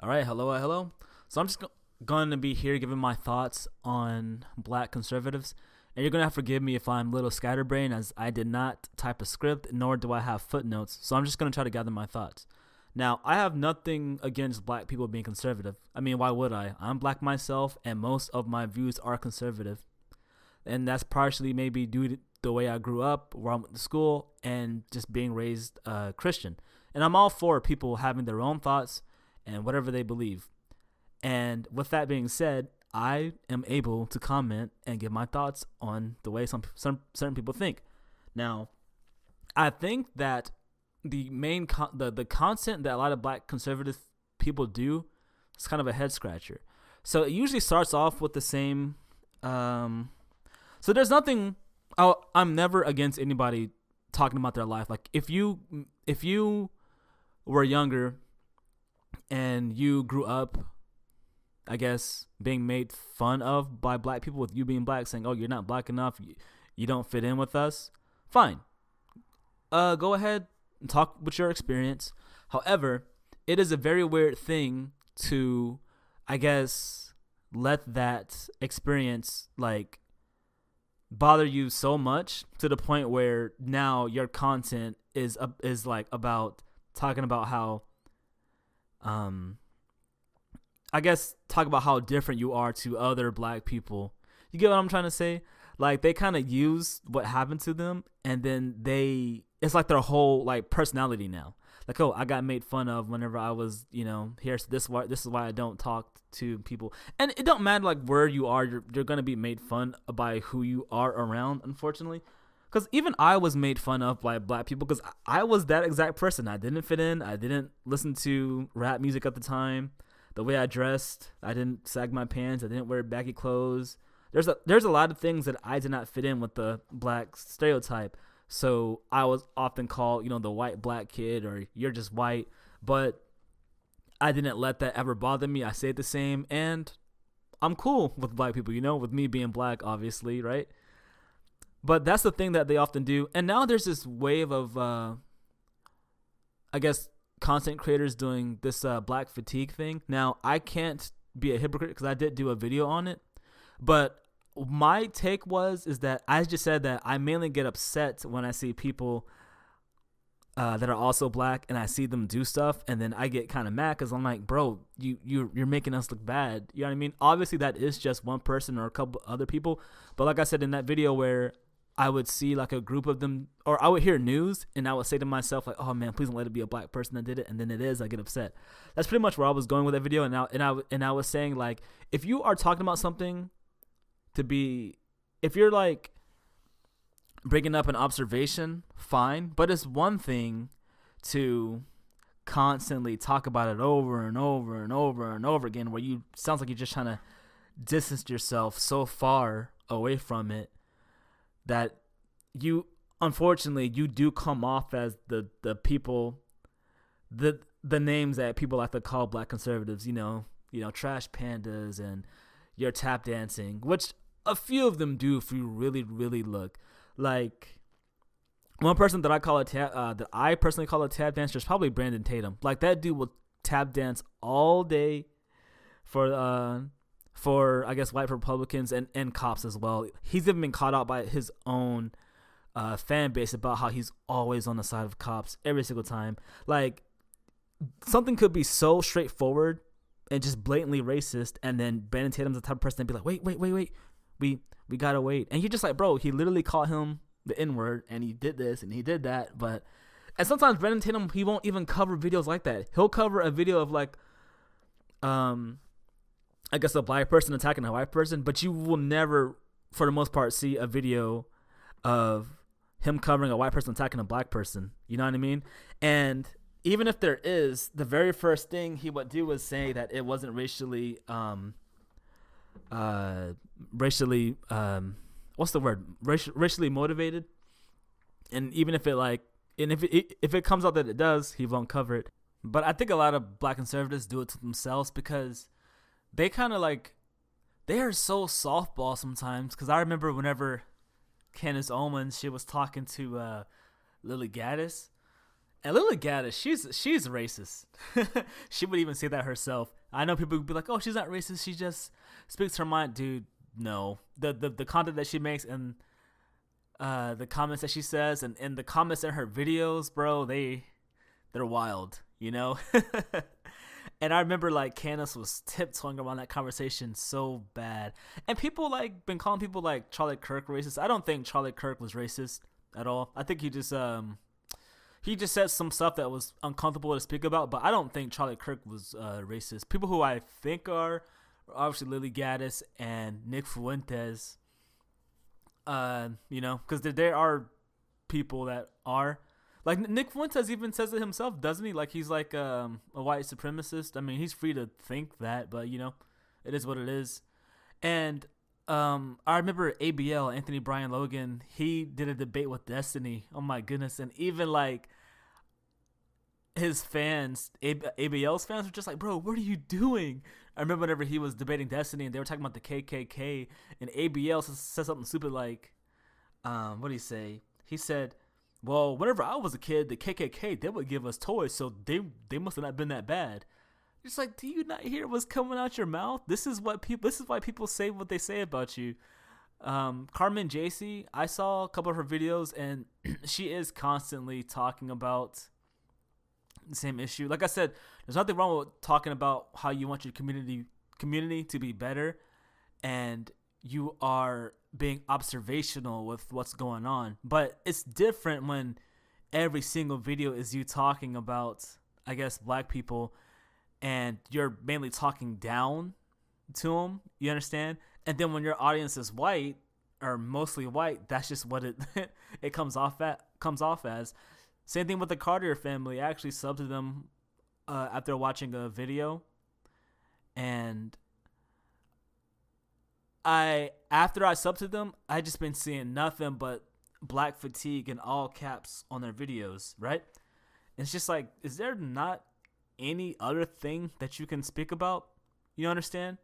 All right, hello. So I'm just going to be here giving my thoughts on black conservatives. And you're going to have to forgive me if I'm a little scatterbrained, as I did not type a script, nor do I have footnotes. So I'm just going to try to gather my thoughts. Now, I have nothing against black people being conservative. I mean, why would I? I'm black myself, and most of my views are conservative. And that's partially maybe due to the way I grew up, where I went to school, and just being raised Christian. And I'm all for people having their own thoughts and whatever they believe. And with that being said, I am able to comment and give my thoughts on the way some certain people think. Now, I think that the content that a lot of black conservative people do is kind of a head scratcher. So it usually starts off with the same. So there's nothing. I'm never against anybody talking about their life. Like if you were younger and you grew up, I guess, being made fun of by black people with you being black, saying, "Oh, you're not black enough. You don't fit in with us." Fine. Go ahead and talk with your experience. However, it is a very weird thing to, I guess, let that experience bother you so much to the point where now your content is like about talking about how I guess talk about how different you are to other black people. You get what I'm trying to say? Like they kind of use what happened to them, and then it's like their whole like personality now. Like, oh, I got made fun of whenever I was, here. So this is why I don't talk to people. And it don't matter like where you are, you're gonna be made fun by who you are around, unfortunately. Because even I was made fun of by black people because I was that exact person. I didn't fit in. I didn't listen to rap music at the time. The way I dressed, I didn't sag my pants. I didn't wear baggy clothes. There's a lot of things that I did not fit in with the black stereotype. So I was often called, the white black kid, or you're just white. But I didn't let that ever bother me. I stayed the same, and I'm cool with black people, with me being black, obviously, right? But that's the thing that they often do. And now there's this wave of, I guess, content creators doing this black fatigue thing. Now, I can't be a hypocrite because I did do a video on it. But my take is that I just said that I mainly get upset when I see people that are also black and I see them do stuff, and then I get kind of mad because I'm like, bro, you're making us look bad. You know what I mean? Obviously, that is just one person or a couple other people. But like I said in that video where I would see like a group of them, or I would hear news and I would say to myself like, oh man, please don't let it be a black person that did it. And then it is, I get upset. That's pretty much where I was going with that video. And I was saying like, if you are talking about something if you're like bringing up an observation, fine. But it's one thing to constantly talk about it over and over and over and over again, where you sounds like you're just trying to distance yourself so far away from it that you, unfortunately, you do come off as the people, the names that people like to call black conservatives, trash pandas and your tap dancing, which a few of them do if you really, really look. Like one person that I personally call a tap dancer is probably Brandon Tatum. Like that dude will tap dance all day for I guess white Republicans and cops as well. He's even been caught out by his own fan base about how he's always on the side of cops every single time. Like something could be so straightforward and just blatantly racist, and then Brandon Tatum's the type of person to be like, wait, we gotta wait. And you're just like, bro, he literally called him the N-word, and he did this and he did that. And sometimes Brandon Tatum, he won't even cover videos like that. He'll cover a video of like I guess a black person attacking a white person, but you will never, for the most part, see a video of him covering a white person attacking a black person. You know what I mean? And even if there is, the very first thing he would do is say that it wasn't racially motivated. And even if if it comes out that it does, he won't cover it. But I think a lot of black conservatives do it to themselves because they kind of they are so softball sometimes. Because I remember whenever Candace Owens, she was talking to Lily Gaddis, And Lily Gaddis, she's racist. She would even say that herself. I know people would be like, "Oh, she's not racist. She just speaks her mind." Dude, no. The content that she makes and the comments that she says and the comments in her videos, bro, they're wild, you know. And I remember like Candace was tiptoeing around that conversation so bad, and people like been calling people like Charlie Kirk racist. I don't think Charlie Kirk was racist at all. I think he just said some stuff that was uncomfortable to speak about, but I don't think Charlie Kirk was racist. People who I think are obviously Lily Gaddis and Nick Fuentes. You know, because there are people that are. Like, Nick Fuentes even says it himself, doesn't he? Like, he's like a white supremacist. I mean, he's free to think that, but, you know, it is what it is. And I remember ABL, Anthony Brian Logan, he did a debate with Destiny. Oh, my goodness. And even, like, his fans, ABL's fans, were just like, bro, what are you doing? I remember whenever he was debating Destiny and they were talking about the KKK, and ABL said something stupid like, what did he say? He said, well, whenever I was a kid, the KKK, they would give us toys, so they must have not been that bad. It's like, do you not hear what's coming out your mouth? This is why people say what they say about you. Carmen JC, I saw a couple of her videos, and she is constantly talking about the same issue. Like I said, there's nothing wrong with talking about how you want your community to be better, and you are being observational with what's going on. But it's different when every single video is you talking about, I guess, black people, and you're mainly talking down to them. You understand? And then when your audience is white or mostly white, that's just what it comes off as. Same thing with the Carter family. I actually subbed to them after watching a video, and after I subbed to them, I just been seeing nothing but black fatigue in all caps on their videos, right? And it's just like, is there not any other thing that you can speak about? You understand?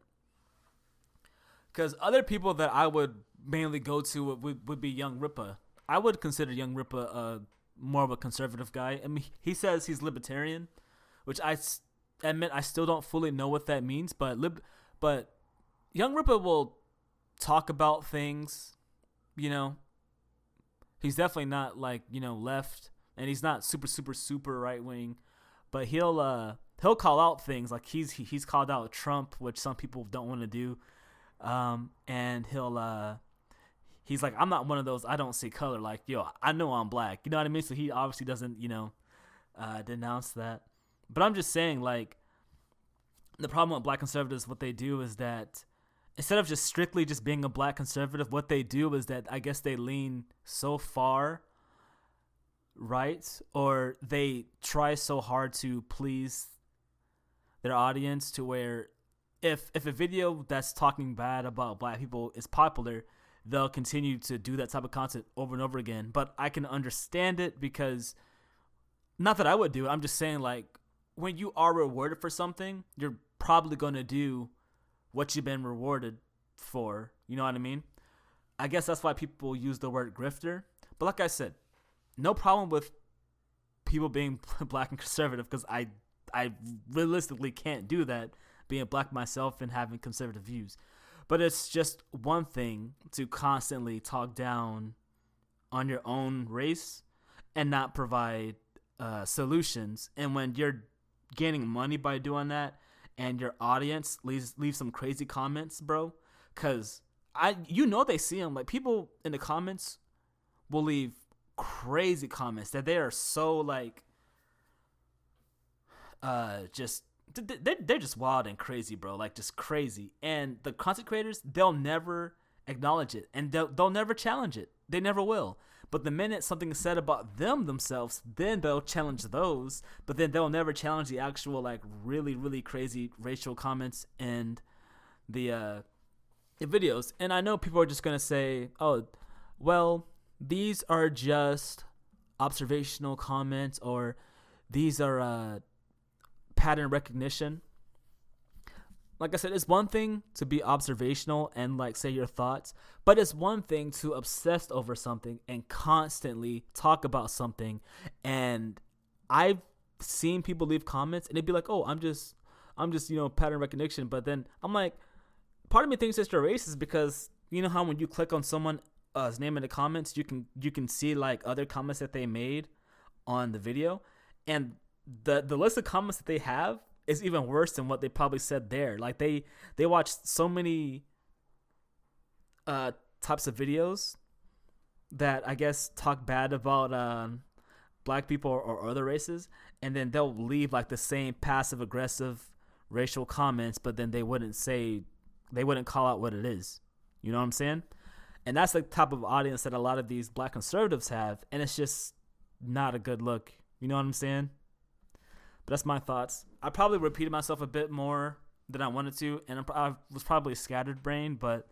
Because other people that I would mainly go to would be Young Ripa. I would consider Young Ripa more of a conservative guy. I mean, he says he's libertarian, which I admit I still don't fully know what that means. But Young Ripa will talk about things, you know. He's definitely not like, you know, left, and he's not super right wing, but he'll call out things like he's called out Trump, which some people don't want to do, and he's like, I'm not one of those, I don't see color, like, yo, I know I'm black, you know what I mean? So he obviously doesn't, you know, denounce that. But I'm just saying, like, the problem with black conservatives, what they do is that instead of just strictly just being a black conservative, what they do is that I guess they lean so far right, or they try so hard to please their audience to where if a video that's talking bad about black people is popular, they'll continue to do that type of content over and over again. But I can understand it, because not that I would do it, I'm just saying, like, when you are rewarded for something, you're probably going to do what you've been rewarded for. You know what I mean? I guess that's why people use the word grifter. But like I said, no problem with people being black and conservative, because I realistically can't do that, being black myself and having conservative views. But it's just one thing to constantly talk down on your own race and not provide solutions. And when you're gaining money by doing that, and your audience leave some crazy comments, bro, because they see them. Like, people in the comments will leave crazy comments that they are so, like, just they're just wild and crazy, bro, like, just crazy. And the content creators, they'll never acknowledge it, and they'll never challenge it. They never will. But the minute something is said about themselves, then they'll challenge those. But then they'll never challenge the actual, like, really, really crazy racial comments and the videos. And I know people are just going to say, oh, well, these are just observational comments, or these are pattern recognition. Like I said, it's one thing to be observational and, like, say your thoughts, but it's one thing to obsess over something and constantly talk about something and I've seen people leave comments and they'd be like, "Oh, I'm just pattern recognition." But then I'm like, part of me thinks it's racist because you know how when you click on someone's name in the comments, you can see like other comments that they made on the video, and the list of comments that they have is even worse than what they probably said there. Like they watched so many types of videos that I guess talk bad about black people or other races, and then they'll leave like the same passive aggressive racial comments, but then they wouldn't call out what it is. You know what I'm saying? And that's the type of audience that a lot of these black conservatives have, and it's just not a good look. You know what I'm saying? But that's my thoughts. I probably repeated myself a bit more than I wanted to, and I was probably scattered brain, but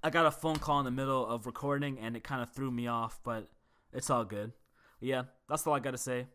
I got a phone call in the middle of recording, and it kind of threw me off, but it's all good. Yeah, that's all I got to say.